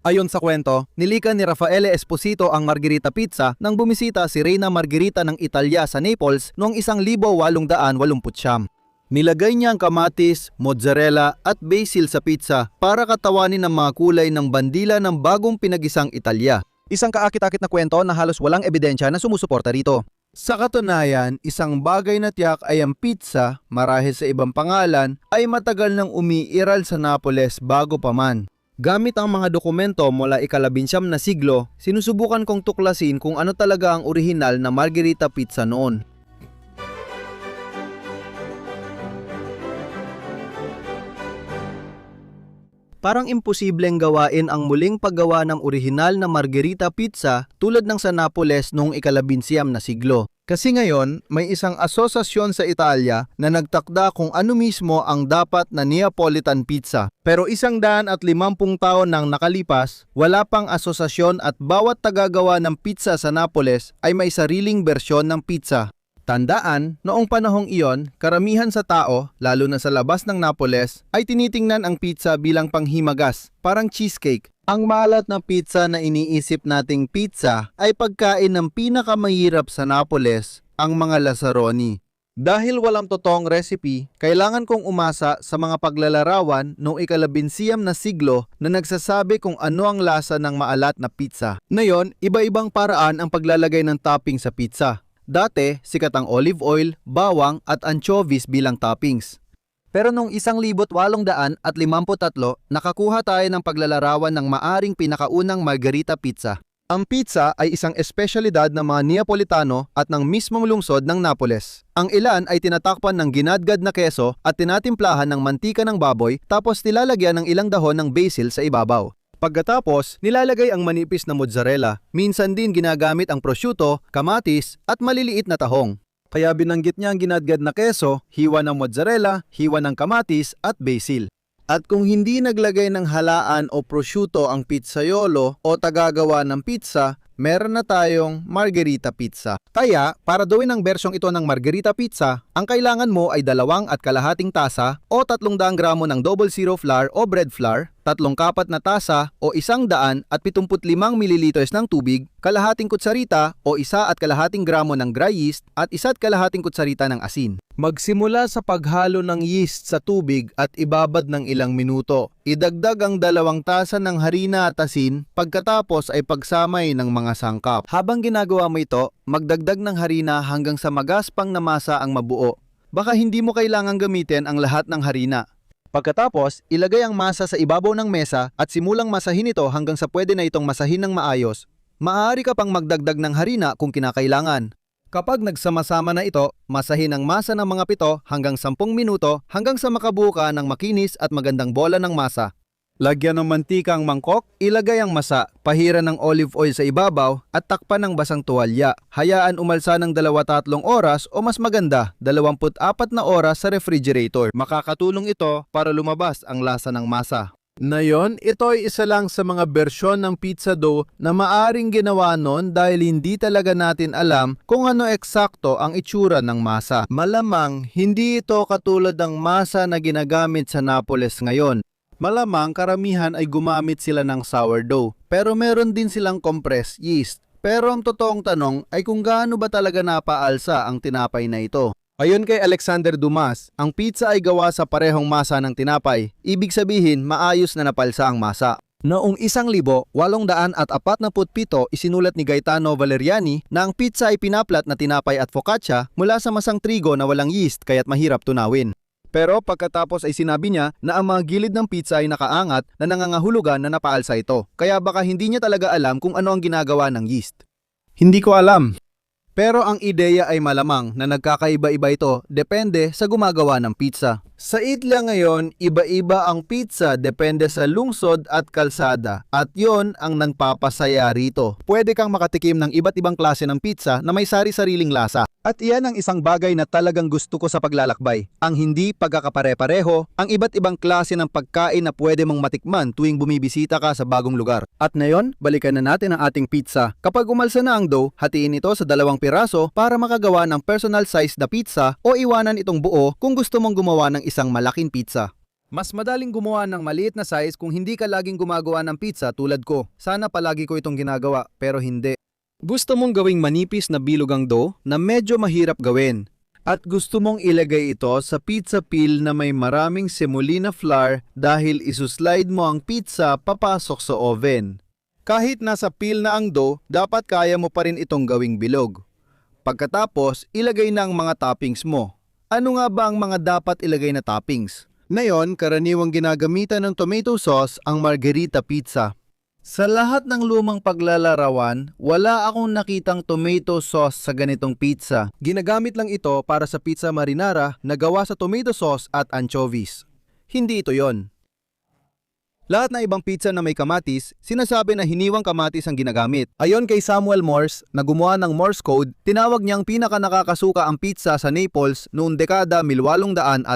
Ayon sa kwento, nilikan ni Raffaele Esposito ang Margherita Pizza nang bumisita si Reyna Margherita ng Italya sa Naples noong 1889. Nilagay niya ang kamatis, mozzarella at basil sa pizza para katawanin ang mga kulay ng bandila ng bagong pinagisang Italya. Isang kaakit-akit na kwento na halos walang ebidensya na sumusuporta rito. Sa katunayan, isang bagay na tiyak ay ang pizza, marahil sa ibang pangalan, ay matagal nang umiiral sa Napoles bago pa man. Gamit ang mga dokumento mula ika-19 na siglo, sinusubukan kong tuklasin kung ano talaga ang orihinal na Margherita Pizza noon. Parang imposibleng gawain ang muling paggawa ng orihinal na Margherita Pizza tulad ng sa Napoles noong ika-19 na siglo. Kasi ngayon, may isang asosasyon sa Italia na nagtakda kung ano mismo ang dapat na Neapolitan pizza. Pero 150 taon nang nakalipas, wala pang asosasyon at bawat tagagawa ng pizza sa Napoles ay may sariling bersyon ng pizza. Tandaan, noong panahong iyon, karamihan sa tao, lalo na sa labas ng Napoles, ay tinitingnan ang pizza bilang panghimagas, parang cheesecake. Ang malat na pizza na iniisip nating pizza ay pagkain ng pinakamahirap sa Napoles, ang mga Lazzaroni. Dahil walang totoong recipe, kailangan kong umasa sa mga paglalarawan noong ika-19 na siglo na nagsasabi kung ano ang lasa ng maalat na pizza. Ngayon, iba-ibang paraan ang paglalagay ng topping sa pizza. Dati, sikat ang olive oil, bawang at anchovies bilang toppings. Pero noong 1853, nakakuha tayo ng paglalarawan ng maaring pinakaunang Margherita Pizza. Ang pizza ay isang espesyalidad ng mga Neapolitano at ng mismong lungsod ng Napoles. Ang ilan ay tinatakpan ng ginadgad na keso at tinatimplahan ng mantika ng baboy tapos nilalagyan ng ilang dahon ng basil sa ibabaw. Pagkatapos, nilalagay ang manipis na mozzarella, minsan din ginagamit ang prosciutto, kamatis at maliliit na tahong. Kaya binanggit niya ang ginadgad na keso, hiwa ng mozzarella, hiwa ng kamatis at basil. At kung hindi naglagay ng halaan o prosciutto ang pizzaiolo o tagagawa ng pizza, meron na tayong Margherita Pizza. Kaya, para gawin ang bersyong ito ng Margherita Pizza, ang kailangan mo ay 2 at kalahating tasa o 300 gramo ng double zero flour o bread flour, 3 kapat na tasa o 175 ml ng tubig, kalahating kutsarita o 1 at kalahating gramo ng dry yeast at 1 at kalahating kutsarita ng asin. Magsimula sa paghalo ng yeast sa tubig at ibabad ng ilang minuto. Idagdag ang 2 tasa ng harina at asin, pagkatapos ay pagsamay ng mga sangkap. Habang ginagawa mo ito, magdagdag ng harina hanggang sa magaspang na masa ang mabuo. Baka hindi mo kailangang gamitin ang lahat ng harina. Pagkatapos, ilagay ang masa sa ibabaw ng mesa at simulang masahin ito hanggang sa pwede na itong masahin ng maayos. Maaari ka pang magdagdag ng harina kung kinakailangan. Kapag nagsama-sama na ito, masahin ang masa ng mga 7 hanggang 10 minuto hanggang sa makabuo ka ng makinis at magandang bola ng masa. Lagyan ng mantika ang mangkok, ilagay ang masa, pahiran ng olive oil sa ibabaw at takpan ng basang tuwalya. Hayaan umalsa ng 2-3 oras o mas maganda, 24 na oras sa refrigerator. Makakatulong ito para lumabas ang lasa ng masa. Ngayon, ito ay isa lang sa mga bersyon ng pizza dough na maaring ginawa noon dahil hindi talaga natin alam kung ano eksakto ang itsura ng masa. Malamang, hindi ito katulad ng masa na ginagamit sa Napoles ngayon. Malamang karamihan ay gumamit sila ng sourdough, pero meron din silang compressed yeast. Pero ang totoong tanong ay kung gaano ba talaga napaalsa ang tinapay na ito. Ayon kay Alexander Dumas, ang pizza ay gawa sa parehong masa ng tinapay. Ibig sabihin, maayos na napalsa ang masa. Noong 1847, isinulat ni Gaetano Valeriani na ang pizza ay pinaplat na tinapay at focaccia mula sa masang trigo na walang yeast kaya't mahirap tunawin. Pero pagkatapos ay sinabi niya na ang mga gilid ng pizza ay nakaangat na nangangahulugan na napaalsa ito. Kaya baka hindi niya talaga alam kung ano ang ginagawa ng yeast. Hindi ko alam. Pero ang ideya ay malamang na nagkakaiba-iba ito depende sa gumagawa ng pizza. Sa Italia ngayon, iba-iba ang pizza depende sa lungsod at kalsada at yon ang nagpapasaya rito. Pwede kang makatikim ng iba't ibang klase ng pizza na may sari-sariling lasa. At iyan ang isang bagay na talagang gusto ko sa paglalakbay. Ang hindi pagkakapare-pareho, ang iba't ibang klase ng pagkain na pwede mong matikman tuwing bumibisita ka sa bagong lugar. At ngayon, balikan na natin ang ating pizza. Kapag umalsa na ang dough, hatiin ito sa 2 piraso para makagawa ng personal size na pizza o iwanan itong buo kung gusto mong gumawa ng isang malaking pizza. Mas madaling gumawa ng maliit na size kung hindi ka laging gumagawa ng pizza tulad ko. Sana palagi ko itong ginagawa, pero hindi. Gusto mong gawing manipis na bilog ang dough na medyo mahirap gawin. At gusto mong ilagay ito sa pizza peel na may maraming semolina flour dahil isuslide mo ang pizza papasok sa oven. Kahit nasa peel na ang dough, dapat kaya mo pa rin itong gawing bilog. Pagkatapos, ilagay na ang mga toppings mo. Ano nga ba ang mga dapat ilagay na toppings? Ngayon, karaniwang ginagamitan ng tomato sauce ang margherita pizza. Sa lahat ng lumang paglalarawan, wala akong nakitang tomato sauce sa ganitong pizza. Ginagamit lang ito para sa pizza marinara na gawa sa tomato sauce at anchovies. Hindi ito yon. Lahat na ibang pizza na may kamatis, sinasabi na hiniwang kamatis ang ginagamit. Ayon kay Samuel Morse, na gumawa ng Morse code, tinawag niyang pinaka-nakakasuka ang pizza sa Naples noong dekada 1830.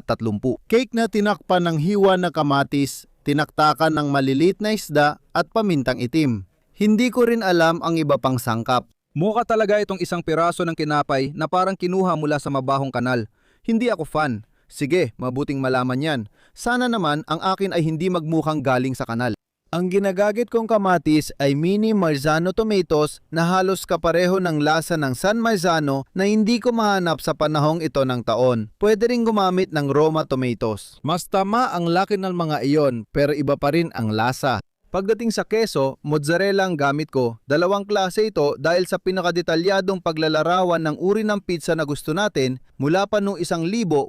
Cake na tinakpan ng hiwa na kamatis, tinaktakan ng maliliit na isda at pamintang itim. Hindi ko rin alam ang iba pang sangkap. Mukha talaga itong isang piraso ng kinapay na parang kinuha mula sa mabahong kanal. Hindi ako fan. Sige, mabuting malaman yan. Sana naman ang akin ay hindi magmukhang galing sa kanal. Ang ginagamit kong kamatis ay mini Marzano tomatoes na halos kapareho ng lasa ng San Marzano na hindi ko mahanap sa panahong ito ng taon. Pwede rin gumamit ng Roma tomatoes. Mas tama ang laki ng mga iyon pero iba pa rin ang lasa. Pagdating sa keso, mozzarella ang gamit ko. Dalawang klase ito dahil sa pinakadetalyadong paglalarawan ng uri ng pizza na gusto natin mula pa noong 1,860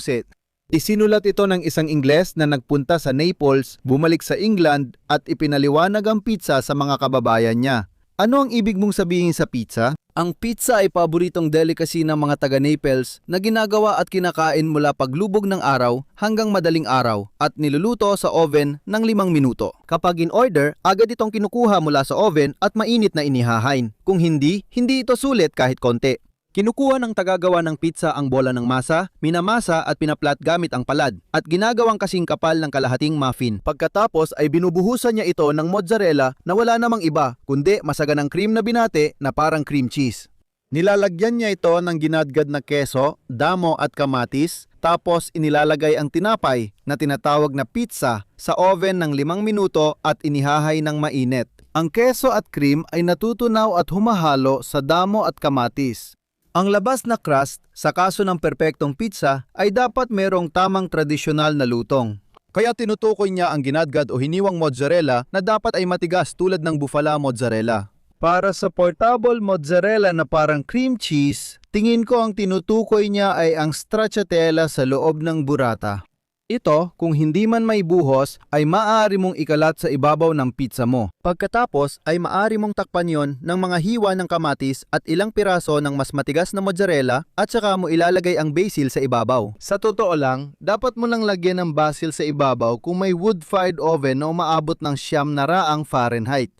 set. Isinulat ito ng isang Ingles na nagpunta sa Naples, bumalik sa England at ipinaliwanag ang pizza sa mga kababayan niya. Ano ang ibig mong sabihin sa pizza? Ang pizza ay paboritong delicacy ng mga taga Naples na ginagawa at kinakain mula paglubog ng araw hanggang madaling araw at niluluto sa oven ng 5 minuto. Kapag in order, agad itong kinukuha mula sa oven at mainit na inihahain. Kung hindi, hindi ito sulit kahit konti. Kinukuha ng tagagawa ng pizza ang bola ng masa, minamasa at pinaplat gamit ang palad at ginagawang kasing kapal ng kalahating muffin. Pagkatapos ay binubuhusan niya ito ng mozzarella na wala namang iba kundi masaganang cream na binate na parang cream cheese. Nilalagyan niya ito ng ginadgad na keso, damo at kamatis, tapos inilalagay ang tinapay na tinatawag na pizza sa oven ng 5 minuto at inihahay ng mainit. Ang keso at cream ay natutunaw at humahalo sa damo at kamatis. Ang labas na crust, sa kaso ng perpektong pizza, ay dapat merong tamang tradisyonal na lutong. Kaya tinutukoy niya ang ginadgad o hiniwang mozzarella na dapat ay matigas tulad ng buffalo mozzarella. Para sa portable mozzarella na parang cream cheese, tingin ko ang tinutukoy niya ay ang stracciatella sa loob ng burrata. Ito, kung hindi man may buhos, ay maaari mong ikalat sa ibabaw ng pizza mo. Pagkatapos ay maaari mong takpan yon ng mga hiwa ng kamatis at ilang piraso ng mas matigas na mozzarella at saka mo ilalagay ang basil sa ibabaw. Sa totoo lang, dapat mo lang lagyan ng basil sa ibabaw kung may wood-fired oven na umaabot ng 90 Fahrenheit.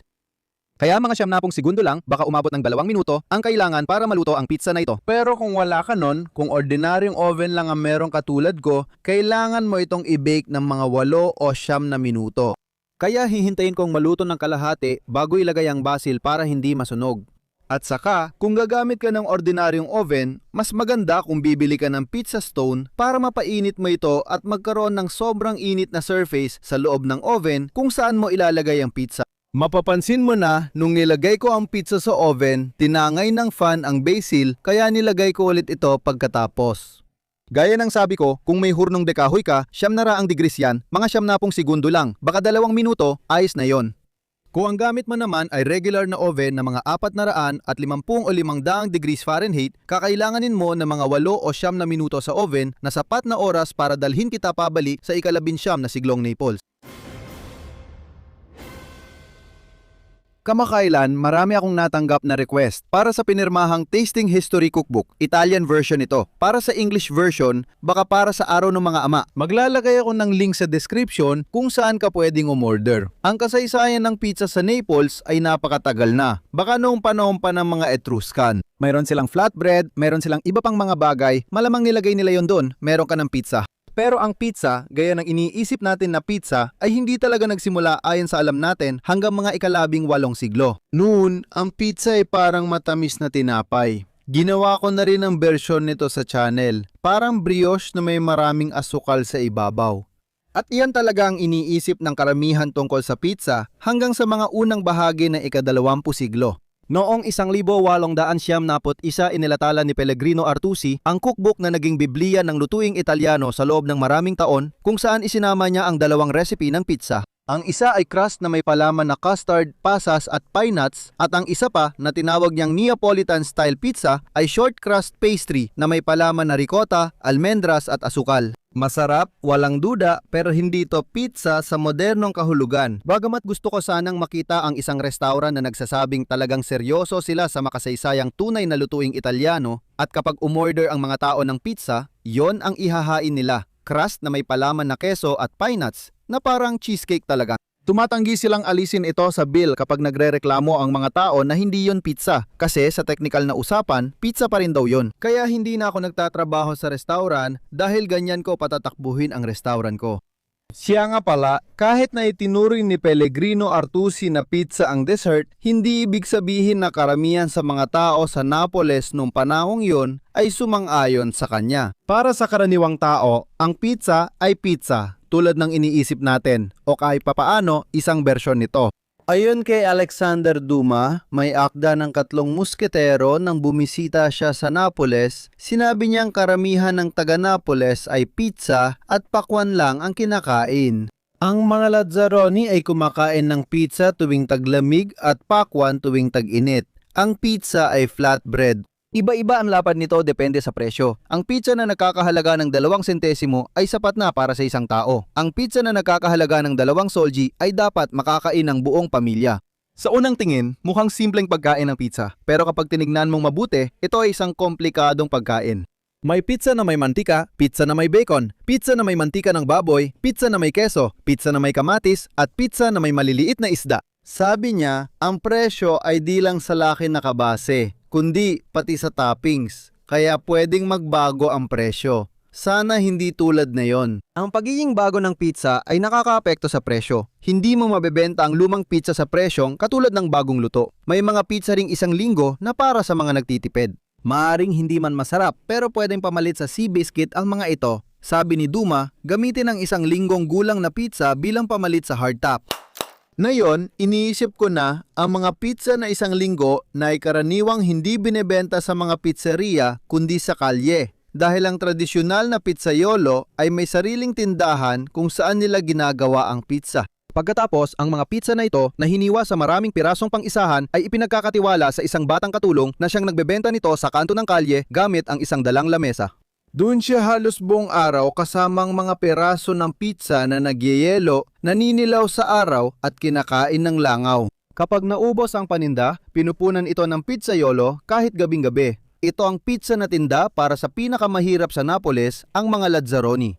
Kaya mga 90 segundo lang, baka umabot ng 2 minuto, ang kailangan para maluto ang pizza na ito. Pero kung wala ka nun, kung ordinaryong oven lang ang meron katulad ko, kailangan mo itong i-bake ng mga 8 o 9 na minuto. Kaya hihintayin kong maluto ng kalahati bago ilagay ang basil para hindi masunog. At saka, kung gagamit ka ng ordinaryong oven, mas maganda kung bibili ka ng pizza stone para mapainit mo ito at magkaroon ng sobrang init na surface sa loob ng oven kung saan mo ilalagay ang pizza. Mapapansin mo na, nung nilagay ko ang pizza sa oven, tinangay ng fan ang basil kaya nilagay ko ulit ito pagkatapos. Gaya ng sabi ko, kung may hurnong dekahoy ka, 90 degrees yan, mga 90 segundo lang, baka 2 minuto, ayos na yon. Kung ang gamit mo naman ay regular na oven na mga 400 at 50 o 500 degrees Fahrenheit, kakailanganin mo ng mga 8 o 9 na minuto sa oven na sapat na oras para dalhin kita pabalik sa ika-19 na siglong Naples. Kamakailan, marami akong natanggap na request para sa pinirmahang Tasting History Cookbook. Italian version ito. Para sa English version, baka para sa araw ng mga ama. Maglalagay ako ng link sa description kung saan ka pwedeng umorder. Ang kasaysayan ng pizza sa Naples ay napakatagal na. Baka noong panahon pa ng mga Etruscan. Mayroon silang flatbread, mayroon silang iba pang mga bagay, malamang nilagay nila yon doon, meron ka ng pizza. Pero ang pizza, gaya ng iniisip natin na pizza, ay hindi talaga nagsimula ayon sa alam natin hanggang mga ika-18 siglo. Noon, ang pizza ay parang matamis na tinapay. Ginawa ko na rin ang version nito sa channel. Parang brioche na may maraming asukal sa ibabaw. At iyan talaga ang iniisip ng karamihan tungkol sa pizza hanggang sa mga unang bahagi ng ika-20 siglo. Noong 1891 inilathala ni Pellegrino Artusi ang cookbook na naging Bibliya ng lutuing Italiano sa loob ng maraming taon kung saan isinama niya ang dalawang recipe ng pizza. Ang isa ay crust na may palaman na custard, pasas at pine nuts at ang isa pa na tinawag niyang Neapolitan style pizza ay short crust pastry na may palaman na ricotta, almendras at asukal. Masarap, walang duda, pero hindi ito pizza sa modernong kahulugan. Bagamat gusto ko sanang makita ang isang restaurant na nagsasabing talagang seryoso sila sa makasaysayang tunay na lutuing Italiano at kapag umorder ang mga tao ng pizza, yon ang ihahain nila. Crust na may palaman na keso at pine nuts na parang cheesecake talaga. Tumatanggi silang alisin ito sa bill kapag nagrereklamo ang mga tao na hindi yon pizza kasi sa technical na usapan, pizza pa rin daw yon. Kaya hindi na ako nagtatrabaho sa restaurant dahil ganyan ko patatakbuhin ang restaurant ko. Siya nga pala, kahit na itinuring ni Pellegrino Artusi na pizza ang dessert, hindi ibig sabihin na karamihan sa mga tao sa Napoles noong panahong yon ay sumang-ayon sa kanya. Para sa karaniwang tao, ang pizza ay pizza. Tulad ng iniisip natin o kahit papaano isang bersyon nito. Ayon kay Alexander Dumas, may akda ng 3 musketero nang bumisita siya sa Napoles, sinabi niyang karamihan ng taga-Napoles ay pizza at pakwan lang ang kinakain. Ang mga Lazzaroni ay kumakain ng pizza tuwing taglamig at pakwan tuwing tag-init. Ang pizza ay flatbread. Iba-iba ang lapad nito depende sa presyo. Ang pizza na nagkakahalaga ng 2 sentesimo ay sapat na para sa isang tao. Ang pizza na nagkakahalaga ng 2 soldi ay dapat makakain ng buong pamilya. Sa unang tingin, mukhang simpleng pagkain ng pizza. Pero kapag tinignan mong mabuti, ito ay isang komplikadong pagkain. May pizza na may mantika, pizza na may bacon, pizza na may mantika ng baboy, pizza na may keso, pizza na may kamatis, at pizza na may maliliit na isda. Sabi niya, ang presyo ay di lang sa laki nakabase, kundi pati sa toppings. Kaya pwedeng magbago ang presyo. Sana hindi tulad na yon. Ang pagiging bago ng pizza ay nakakaapekto sa presyo. Hindi mo mabebenta ang lumang pizza sa presyong katulad ng bagong luto. May mga pizza ring 1 linggo na para sa mga nagtitipid. Maaring hindi man masarap pero pwedeng pamalit sa Seabiscuit ang mga ito. Sabi ni Dumas, gamitin ang 1 linggong gulang na pizza bilang pamalit sa hardtop. Ngayon, iniisip ko na ang mga pizza na 1 linggo na ay karaniwang hindi binebenta sa mga pizzeria kundi sa kalye. Dahil ang tradisyonal na pizzaiolo ay may sariling tindahan kung saan nila ginagawa ang pizza. Pagkatapos, ang mga pizza na ito na hiniwa sa maraming pirasong pang-isahan ay ipinagkakatiwala sa isang batang katulong na siyang nagbebenta nito sa kanto ng kalye gamit ang isang dalang lamesa. Doon siya halos buong araw kasamang mga piraso ng pizza na nagyeyelo, naninilaw sa araw at kinakain ng langaw. Kapag naubos ang paninda, pinupunan ito ng pizzaiolo kahit gabing-gabi. Ito ang pizza na tinda para sa pinakamahirap sa Napoles, ang mga Lazzaroni.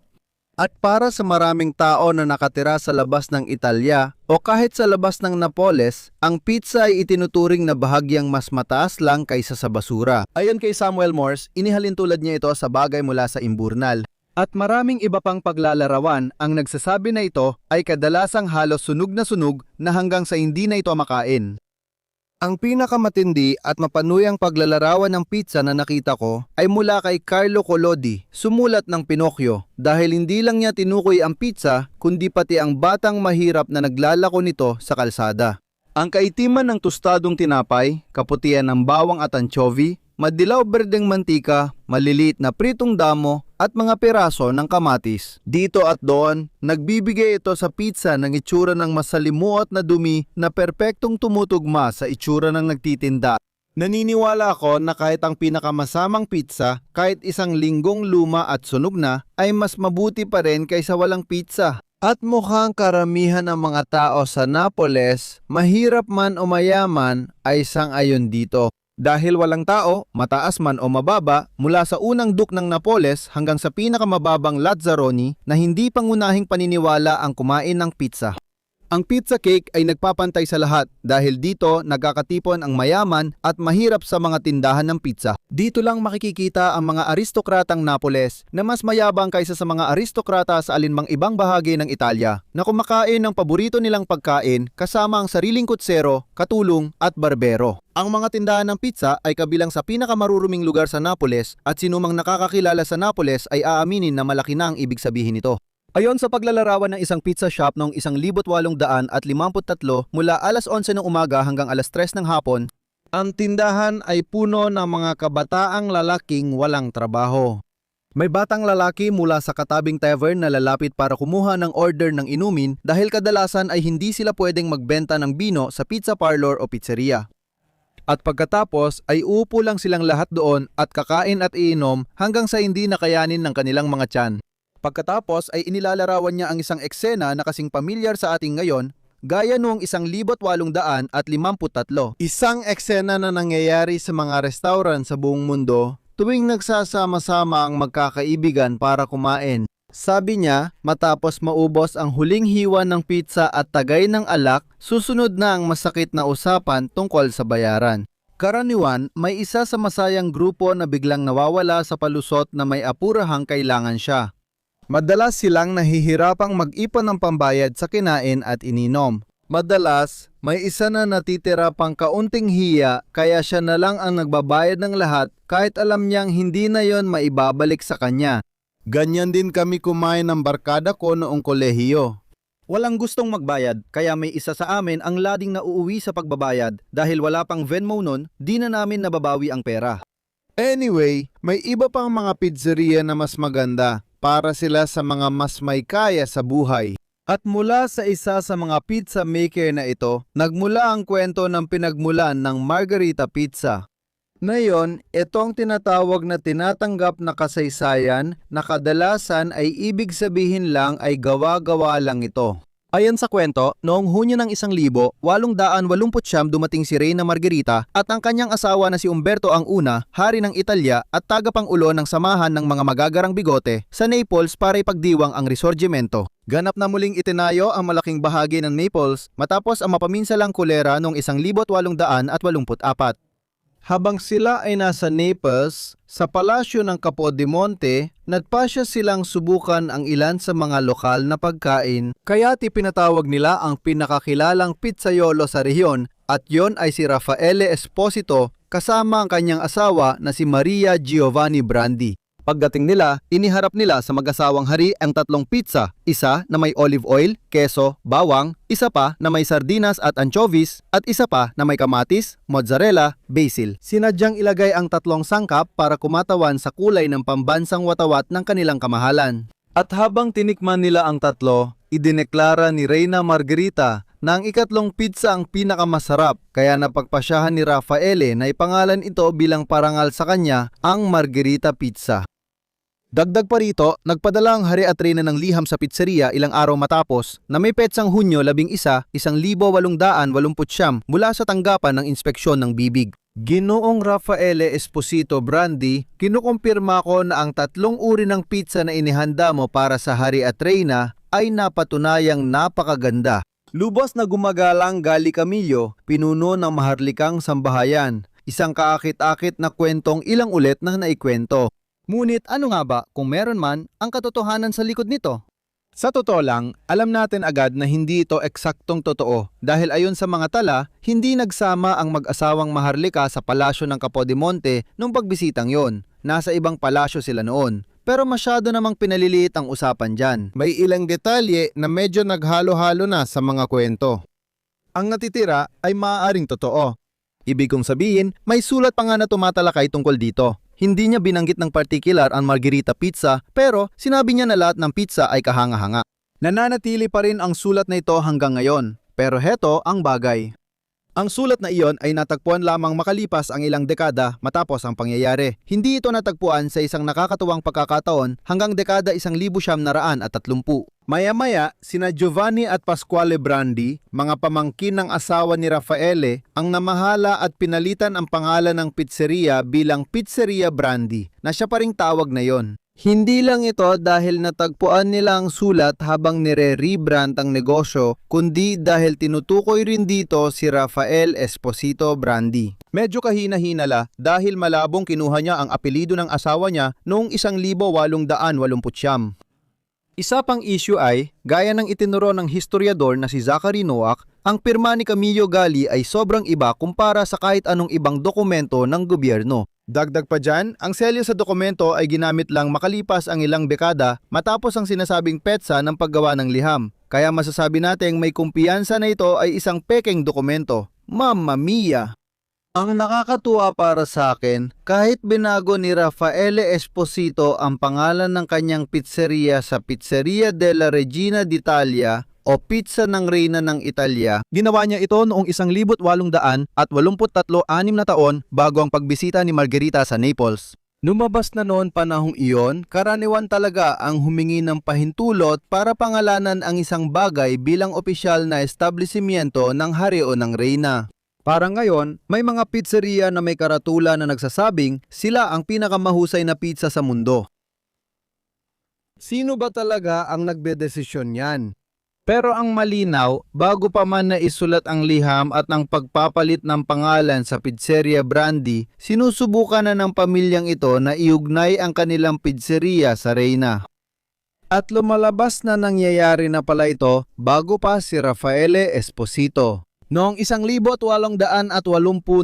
At para sa maraming tao na nakatira sa labas ng Italya o kahit sa labas ng Napoles, ang pizza ay itinuturing na bahagyang mas mataas lang kaysa sa basura. Ayon kay Samuel Morse, inihalin tulad niya ito sa bagay mula sa imburnal. At maraming iba pang paglalarawan ang nagsasabi na ito ay kadalasang halos sunog na hanggang sa hindi na ito makain. Ang pinakamatindi at mapanuyang paglalarawan ng pizza na nakita ko ay mula kay Carlo Collodi, sumulat ng Pinocchio, dahil hindi lang niya tinukoy ang pizza kundi pati ang batang mahirap na naglalako nito sa kalsada. Ang kaitiman ng tostadong tinapay, kaputian ng bawang at anchovy, madilaw berdeng mantika, maliliit na pritong damo at mga piraso ng kamatis. Dito at doon, nagbibigay ito sa pizza ng itsura ng masalimuot na dumi na perpektong tumutugma sa itsura ng nagtitinda. Naniniwala ako na kahit ang pinakamasamang pizza, kahit 1 linggong luma at sunog na, ay mas mabuti pa rin kaysa walang pizza. At mukhang karamihan ng mga tao sa Napoles, mahirap man o mayaman, ay sang-ayon dito. Dahil walang tao, mataas man o mababa, mula sa unang Duke ng Napoles hanggang sa pinakamababang Lazzaroni na hindi pangunahing paniniwala ang kumain ng pizza. Ang pizza cake ay nagpapantay sa lahat dahil dito nagkakatipon ang mayaman at mahirap sa mga tindahan ng pizza. Dito lang makikikita ang mga aristokratang Napoles na mas mayabang kaysa sa mga aristokrata sa alinmang ibang bahagi ng Italia na kumakain ng paborito nilang pagkain kasama ang sariling kutsero, katulong at barbero. Ang mga tindahan ng pizza ay kabilang sa pinakamaruruming lugar sa Napoles at sinumang nakakakilala sa Napoles ay aaminin na malaki na ang ibig sabihin nito. Ayon sa paglalarawan ng isang pizza shop noong 1853 mula alas 11 ng umaga hanggang alas 3 ng hapon, ang tindahan ay puno ng mga kabataang lalaking walang trabaho. May batang lalaki mula sa katabing tavern na lalapit para kumuha ng order ng inumin dahil kadalasan ay hindi sila pwedeng magbenta ng bino sa pizza parlor o pizzeria. At pagkatapos ay uupo lang silang lahat doon at kakain at iinom hanggang sa hindi nakayanin ng kanilang mga tiyan. Pagkatapos ay inilalarawan niya ang isang eksena na kasing pamilyar sa ating ngayon, gaya noong 1853. Isang eksena na nangyayari sa mga restaurant sa buong mundo tuwing nagsasama-sama ang magkakaibigan para kumain. Sabi niya, matapos maubos ang huling hiwa ng pizza at tagay ng alak, susunod na ang masakit na usapan tungkol sa bayaran. Karaniwan, may isa sa masayang grupo na biglang nawawala sa palusot na may apurahang kailangan siya. Madalas silang nahihirapang mag-ipon ng pambayad sa kinain at ininom. Madalas, may isa na natitira pang kaunting hiya kaya siya na lang ang nagbabayad ng lahat kahit alam niyang hindi na yon maibabalik sa kanya. Ganyan din kami kumain ng barkada ko noong kolehiyo. Walang gustong magbayad kaya may isa sa amin ang lading na uuwi sa pagbabayad dahil wala pang Venmo nun, di na namin nababawi ang pera. Anyway, may iba pang mga pizzeria na mas maganda para sila sa mga mas may kaya sa buhay. At mula sa isa sa mga pizza maker na ito, nagmula ang kwento ng pinagmulan ng Margherita Pizza. Ngayon, ito ang tinatawag na tinatanggap na kasaysayan na kadalasan ay ibig sabihin lang ay gawa-gawa lang ito. Ayon sa kwento, noong Hunyo ng 1889 dumating si Reyna Margherita at ang kanyang asawa na si Umberto ang una, hari ng Italya at tagapangulo ng samahan ng mga magagarang bigote sa Naples para ipagdiwang ang Risorgimento. Ganap na muling itinayo ang malaking bahagi ng Naples matapos ang mapaminsalang kolera noong 1884. Habang sila ay nasa Naples, sa palasyo ng Capodimonte, nagpasya silang subukan ang ilan sa mga lokal na pagkain, kaya't ipinatawag nila ang pinakakilalang pizzaiolo sa rehiyon at yon ay si Raffaele Esposito kasama ang kanyang asawa na si Maria Giovanni Brandi. Pagdating nila, iniharap nila sa mag-asawang hari ang tatlong pizza, isa na may olive oil, keso, bawang, isa pa na may sardinas at anchovies, at isa pa na may kamatis, mozzarella, basil. Sinadyang ilagay ang tatlong sangkap para kumatawan sa kulay ng pambansang watawat ng kanilang kamahalan. At habang tinikman nila ang tatlo, idineklara ni Reyna Margherita na ang ikatlong pizza ang pinakamasarap, kaya napagpasyahan ni Raffaele na ipangalan ito bilang parangal sa kanya ang Margherita Pizza. Dagdag pa rito, nagpadala ang hari at reyna ng liham sa pizzeria ilang araw matapos na may petsang Hunyo 11, 1889 mula sa tanggapan ng inspeksyon ng bibig. Ginoong Raffaele Esposito Brandi, kinukumpirma ko na ang tatlong uri ng pizza na inihanda mo para sa hari at reyna ay napatunayang napakaganda. Lubos na gumagalang Gali Camillo, pinuno ng maharlikang sambahayan, isang kaakit-akit na kwentong ilang ulit na naikwento. Ngunit ano nga ba kung meron man ang katotohanan sa likod nito? Sa totoo lang, alam natin agad na hindi ito eksaktong totoo dahil ayon sa mga tala, hindi nagsama ang mag-asawang Maharlika sa palasyo ng Capodimonte nung pagbisitang yon. Nasa ibang palasyo sila noon. Pero masyado namang pinaliliit ang usapan dyan. May ilang detalye na medyo naghalo-halo na sa mga kwento. Ang natitira ay maaaring totoo. Ibig kong sabihin, may sulat pa nga na tumatalakay tungkol dito. Hindi niya binanggit ng particular ang Margherita Pizza pero sinabi niya na lahat ng pizza ay kahanga-hanga. Nananatili pa rin ang sulat na ito hanggang ngayon. Pero heto ang bagay. Ang sulat na iyon ay natagpuan lamang makalipas ang ilang dekada matapos ang pangyayari. Hindi ito natagpuan sa isang nakakatuwang pagkakataon hanggang dekada 1930. Maya-maya, sina Giovanni at Pasquale Brandi, mga pamangkin ng asawa ni Raffaele, ang namahala at pinalitan ang pangalan ng pizzeria bilang Pizzeria Brandi, na siya pa ring tawag na yon. Hindi lang ito dahil natagpuan nila ang sulat habang nire-rebrand ang negosyo, kundi dahil tinutukoy rin dito si Rafael Esposito Brandi. Medyo kahina-hinala dahil malabong kinuha niya ang apelido ng asawa niya noong 1889. Isa pang issue ay, gaya ng itinuro ng historiador na si Zachary Noack, ang pirma ni Camillo Gali ay sobrang iba kumpara sa kahit anong ibang dokumento ng gobyerno. Dagdag pa dyan, ang selyo sa dokumento ay ginamit lang makalipas ang ilang dekada matapos ang sinasabing petsa ng paggawa ng liham. Kaya masasabi nating may kumpiyansa na ito ay isang pekeng dokumento. Mamma mia! Ang nakakatuwa para sa akin, kahit binago ni Raffaele Esposito ang pangalan ng kanyang pizzeria sa Pizzeria della Regina d'Italia o Pizza ng Reyna ng Italia, ginawa niya ito noong 1883, 6 na taon bago ang pagbisita ni Margherita sa Naples. Lumabas na noon panahong iyon, karaniwan talaga ang humingi ng pahintulot para pangalanan ang isang bagay bilang opisyal na establishmento ng hari o ng reyna. Parang ngayon, may mga pizzeria na may karatula na nagsasabing sila ang pinakamahusay na pizza sa mundo. Sino ba talaga ang nagdedesisyon yan? Pero ang malinaw, bago pa man na isulat ang liham at ang pagpapalit ng pangalan sa Pizzeria Brandi, sinusubukan na ng pamilyang ito na iugnay ang kanilang pizzeria sa Reyna. At lumalabas na nangyayari na pala ito bago pa si Raffaele Esposito. Noong 1880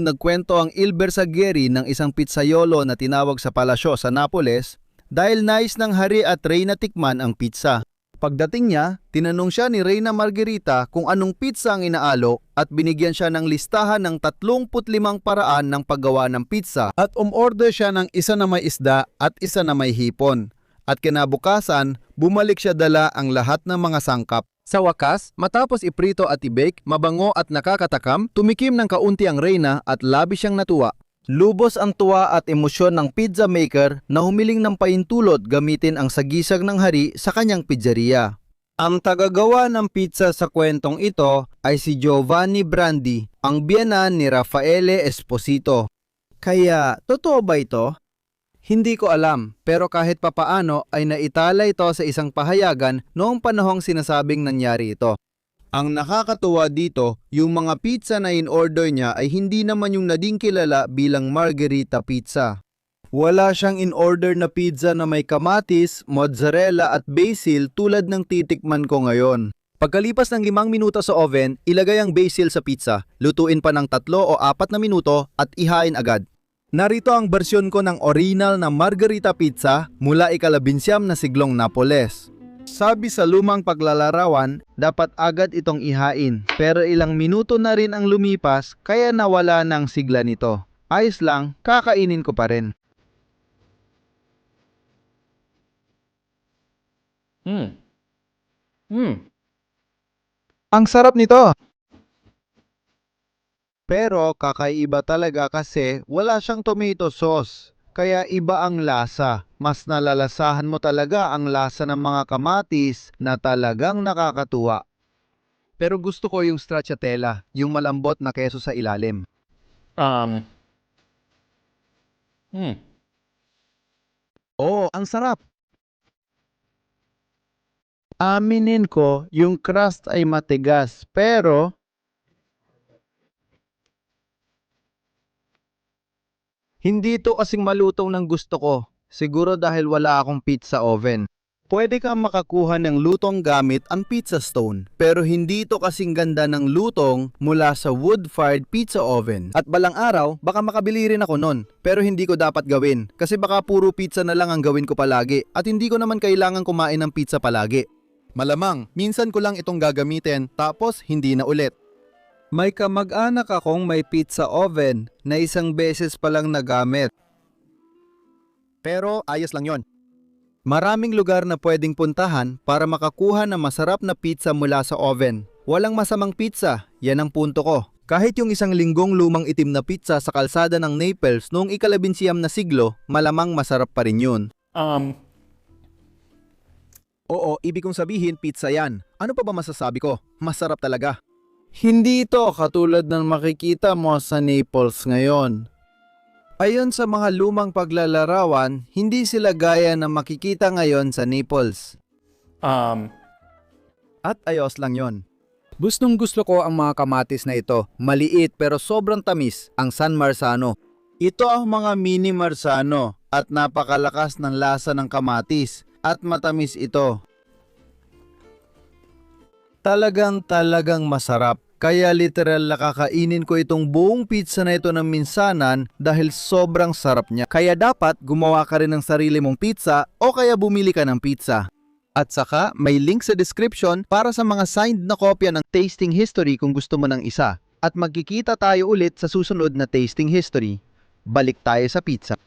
nagkwento ang Il Bersaglieri ng isang pizzaiolo na tinawag sa palasyo sa Napoles dahil nais ng hari at reyna tikman ang pizza. Pagdating niya, tinanong siya ni Reyna Margherita kung anong pizza ang inaalok at binigyan siya ng listahan ng 35 paraan ng paggawa ng pizza at umorder siya ng isa na may isda at isa na may hipon. At kinabukasan, bumalik siya dala ang lahat ng mga sangkap. Sa wakas, matapos iprito at i-bake, mabango at nakakatakam, tumikim ng kaunti ang reyna at labis siyang natuwa. Lubos ang tuwa at emosyon ng pizza maker na humiling ng paintulot gamitin ang sagisag ng hari sa kanyang pizzeria. Ang tagagawa ng pizza sa kwentong ito ay si Giovanni Brandi, ang biyenan ni Raffaele Esposito. Kaya, totoo ba ito? Hindi ko alam, pero kahit papaano ay naitala ito sa isang pahayagan noong panahong sinasabing nangyari ito. Ang nakakatuwa dito, yung mga pizza na in-order niya ay hindi naman yung nading kilala bilang Margherita Pizza. Wala siyang in-order na pizza na may kamatis, mozzarella at basil tulad ng titikman ko ngayon. Pagkalipas ng 5 minuto sa oven, ilagay ang basil sa pizza, lutuin pa ng 3 o 4 na minuto at ihain agad. Narito ang bersyon ko ng original na Margherita Pizza mula ika-19 na siglong Napoles. Sabi sa lumang paglalarawan, dapat agad itong ihain, pero ilang minuto na rin ang lumipas kaya nawala ng sigla nito. Ayos lang, kakainin ko pa rin. Ang sarap nito! Pero kakaiba talaga kasi wala siyang tomato sauce. Kaya iba ang lasa. Mas nalalasahan mo talaga ang lasa ng mga kamatis na talagang nakakatuwa. Pero gusto ko yung stracciatella, yung malambot na keso sa ilalim. Oo, ang sarap. Aminin ko, yung crust ay matigas, pero hindi ito kasing malutong ng gusto ko. Siguro dahil wala akong pizza oven. Pwede kang makakuha ng lutong gamit ang pizza stone, pero hindi ito kasing ganda ng lutong mula sa wood-fired pizza oven. At balang araw, baka makabili rin ako nun, pero hindi ko dapat gawin kasi baka puro pizza na lang ang gawin ko palagi at hindi ko naman kailangan kumain ng pizza palagi. Malamang, minsan ko lang itong gagamitin tapos hindi na ulit. May kamag-anak akong may pizza oven na isang beses pa lang nagamit. Pero ayos lang yon. Maraming lugar na pwedeng puntahan para makakuha ng masarap na pizza mula sa oven. Walang masamang pizza, yan ang punto ko. Kahit yung isang linggong lumang itim na pizza sa kalsada ng Naples noong ika-19 na siglo, malamang masarap pa rin yun. Oo, ibig kong sabihin pizza yan. Ano pa ba masasabi ko? Masarap talaga. Hindi ito katulad ng makikita mo sa Naples ngayon. Ayon sa mga lumang paglalarawan, hindi sila gaya na makikita ngayon sa Naples. At ayos lang yon. Gustong gusto ko ang mga kamatis na ito. Maliit pero sobrang tamis, ang San Marzano. Ito ang mga mini Marzano at napakalakas ng lasa ng kamatis at matamis ito. Talagang masarap. Kaya literal na kakainin ko itong buong pizza na ito ng minsanan dahil sobrang sarap niya. Kaya dapat gumawa ka rin ng sarili mong pizza o kaya bumili ka ng pizza. At saka may link sa description para sa mga signed na kopya ng tasting history kung gusto mo ng isa. At magkikita tayo ulit sa susunod na tasting history. Balik tayo sa pizza.